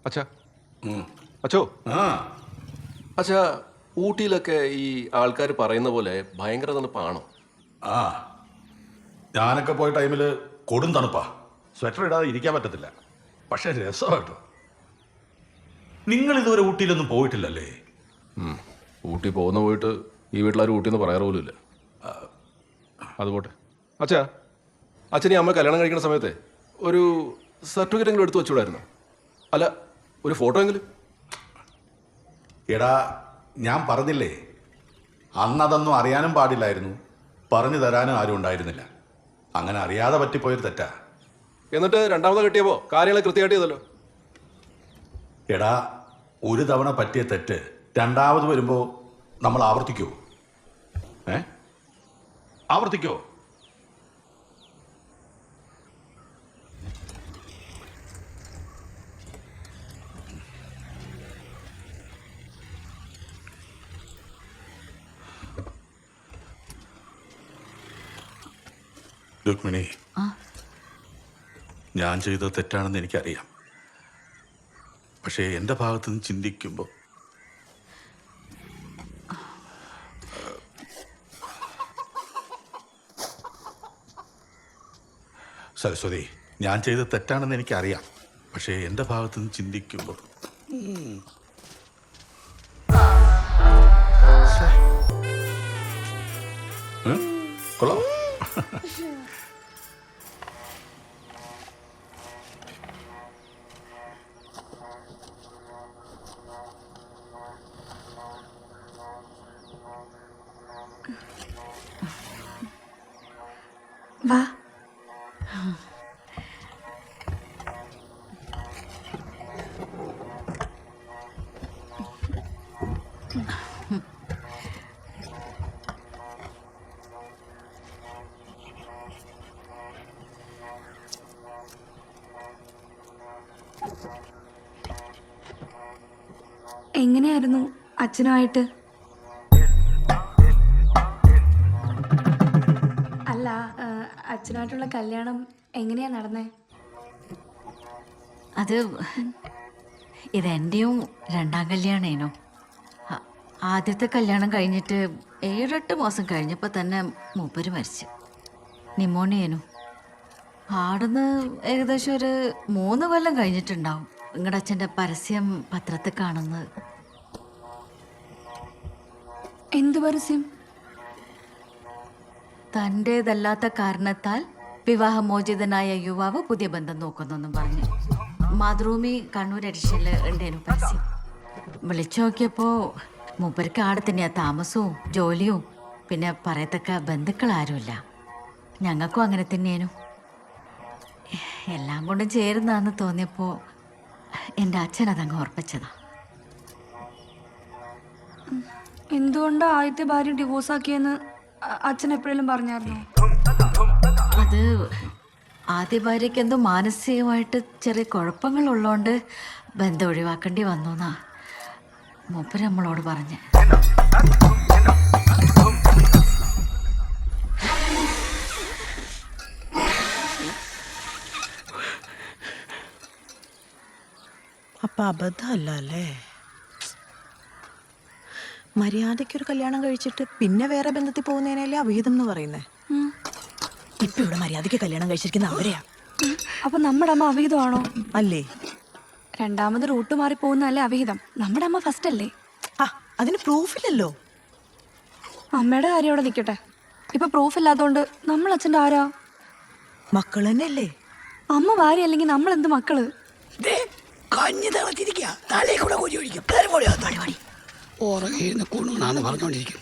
അച്ഛാ അച്ഛോ അച്ഛാ ഊട്ടിയിലൊക്കെ ഈ ആൾക്കാർ പറയുന്ന പോലെ ഭയങ്കര തണുപ്പാണോ? ആ ഞാനൊക്കെ പോയ ടൈമിൽ കൊടും തണുപ്പാ. സ്വെറ്റർ ഇടാതെ ഇരിക്കാൻ പറ്റത്തില്ല. പക്ഷെ രസമാട്ടോ. നിങ്ങൾ ഇതുവരെ ഊട്ടിയിലൊന്നും പോയിട്ടില്ലല്ലേ? ഊട്ടി പോയിട്ട് ഈ വീട്ടിലാരും ഊട്ടി എന്ന് പറയാറ് പോലും ഇല്ല. അതുപോട്ടെ അച്ഛാ, അച്ഛനെ അമ്മ കല്യാണം കഴിക്കുന്ന സമയത്തെ ഒരു സർട്ടിഫിക്കറ്റ് എങ്കിലും എടുത്തു വെച്ചുകൂടായിരുന്നു? അല്ല, ഒരു ഫോട്ടോ എങ്കിലും. എടാ, ഞാൻ പറഞ്ഞില്ലേ, അന്നതൊന്നും അറിയാനും പാടില്ലായിരുന്നു, പറഞ്ഞു തരാനും ആരും ഉണ്ടായിരുന്നില്ല. അങ്ങനെ അറിയാതെ പറ്റിപ്പോയൊരു തെറ്റാ. എന്നിട്ട് രണ്ടാമത് കിട്ടിയപ്പോൾ കാര്യങ്ങൾ കൃത്യമായിട്ട് ചെയ്തല്ലോ. എടാ, ഒരു തവണ പറ്റിയ തെറ്റ് രണ്ടാമത് വരുമ്പോൾ നമ്മൾ ആവർത്തിക്കോ? ആവർത്തിക്കോ? രുക്മിണി, ഞാൻ ചെയ്തത് തെറ്റാണെന്ന് എനിക്കറിയാം. പക്ഷേ എൻ്റെ ഭാഗത്ത് നിന്ന് ചിന്തിക്കുമ്പോൾ സരസ്വതി, ഞാൻ ചെയ്തത് തെറ്റാണെന്ന് എനിക്കറിയാം. പക്ഷേ എൻ്റെ ഭാഗത്ത് നിന്ന് ചിന്തിക്കുമ്പോൾ കൊള്ളാം. വാ. എങ്ങനെയായിരുന്നു അച്ഛനുമായിട്ട്? അല്ല, അച്ഛനായിട്ടുള്ള കല്യാണം എങ്ങനെയാ നടന്നേ? അത് ഇതെൻ്റെയും രണ്ടാം കല്യാണേനു. ആദ്യത്തെ കല്യാണം കഴിഞ്ഞിട്ട് 7-8 മാസം കഴിഞ്ഞപ്പോൾ തന്നെ മൂപ്പര് മരിച്ചു. നിമോണിയേനു. ആടുന്ന് ഏകദേശം ഒരു 3 കൊല്ലം കഴിഞ്ഞിട്ടുണ്ടാവും നിങ്ങളുടെ അച്ഛൻ്റെ പരസ്യം പത്രത്തിൽ കാണുന്നത്. എന്ത് പരസ്യം? തൻ്റേതല്ലാത്ത കാരണത്താൽ വിവാഹമോചിതനായ യുവാവ് പുതിയ ബന്ധം നോക്കുന്നെന്നും പറഞ്ഞു. മാതൃഭൂമി കണ്ണൂർ എഡിഷനിൽ ഉണ്ടേനു പരസ്യം. വിളിച്ചു നോക്കിയപ്പോൾ മൂപ്പർക്ക് ആടെ തന്നെയാ താമസവും ജോലിയും, പിന്നെ പറയത്തക്ക ബന്ധുക്കളാരുമില്ല. ഞങ്ങൾക്കും അങ്ങനെ തന്നെയേനു. എല്ലാം കൊണ്ടും ചേരുന്നാന്ന് തോന്നിയപ്പോൾ എൻ്റെ അച്ഛൻ അതങ്ങ് ഉറപ്പിച്ചതാ. എന്തുകൊണ്ടാ ആദ്യത്തെ ഭാര്യ ഡിവോഴ്സാക്കിയെന്ന് അച്ഛൻ എപ്പോഴെങ്കിലും പറഞ്ഞായിരുന്നോ? അത് ആദ്യ ഭാര്യയ്ക്ക് എന്തോ മാനസികമായിട്ട് ചെറിയ കുഴപ്പങ്ങളുള്ളതുകൊണ്ട് ബന്ധം ഒഴിവാക്കേണ്ടി വന്നുന്നാ മൂപ്പര് നമ്മളോട് പറഞ്ഞ്. അപ്പൊ അബദ്ധമല്ല അല്ലേ? മര്യാദയ്ക്കൊരു കല്യാണം കഴിച്ചിട്ട് പിന്നെ വേറെ ബന്ധത്തിൽ പോകുന്നതിനല്ലേ അവിഹിതം എന്ന് പറയുന്നേ? ഇപ്പൊ ഇവിടെ മര്യാദയ്ക്ക് കല്യാണം കഴിച്ചിരിക്കുന്ന അവരെയാ. അപ്പൊ നമ്മുടെ അമ്മ അവിഹിതമാണോ? അല്ലേ? രണ്ടാമത് റൂട്ട് മാറി പോകുന്നതല്ലേ അവിഹിതം? നമ്മുടെ അമ്മ ഫസ്റ്റ് അല്ലേ? ആ, അതിന് പ്രൂഫില്ലല്ലോ. അമ്മയുടെ കാര്യം അവിടെ നിൽക്കട്ടെ. ഇപ്പൊ പ്രൂഫ് ഇല്ലാത്തതുകൊണ്ട് നമ്മൾ അച്ഛൻ്റെ ആരാ? മക്കൾ തന്നെയല്ലേ? അമ്മ ഭാര്യ അല്ലെങ്കിൽ നമ്മൾ എന്ത് മക്കള്? ഉറങ്ങിയിരുന്ന് കുണുന്നാന്ന് പറഞ്ഞോണ്ടിരിക്കുന്നു.